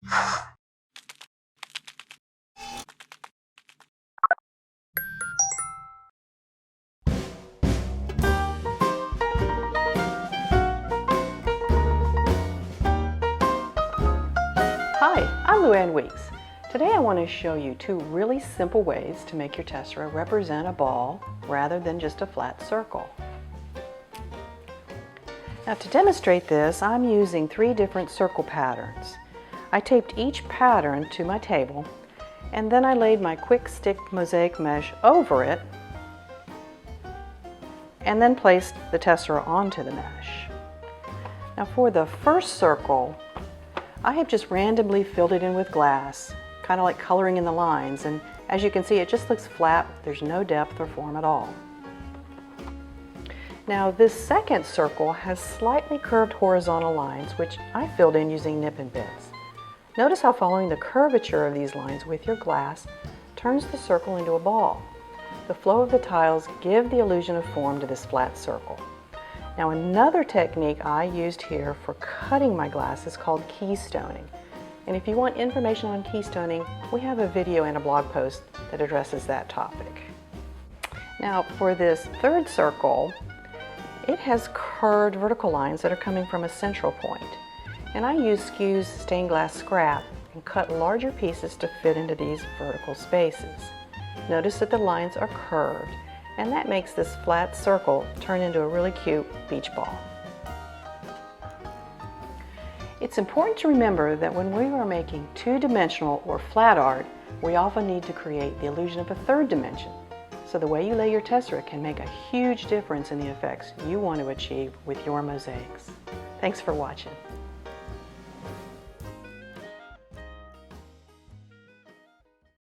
Hi, I'm Luann Weeks. Today I want to show you two really simple ways to make your tessera represent a ball rather than just a flat circle. Now to demonstrate this, I'm using 3 different circle patterns. I taped each pattern to my table and then I laid my quick stick mosaic mesh over it and then placed the tessera onto the mesh. Now for the first circle, I have just randomly filled it in with glass, kind of like coloring in the lines, and as you can see it just looks flat. There's no depth or form at all. Now this second circle has slightly curved horizontal lines which I filled in using nip and bits. Notice how following the curvature of these lines with your glass turns the circle into a ball. The flow of the tiles give the illusion of form to this flat circle. Now another technique I used here for cutting my glass is called keystoning. And if you want information on keystoning, we have a video and a blog post that addresses that topic. Now for this third circle, it has curved vertical lines that are coming from a central point. And I use Skew's stained glass scrap and cut larger pieces to fit into these vertical spaces. Notice that the lines are curved, and that makes this flat circle turn into a really cute beach ball. It's important to remember that when we are making two-dimensional or flat art, we often need to create the illusion of a third dimension. So the way you lay your tessera can make a huge difference in the effects you want to achieve with your mosaics. Thanks for watching.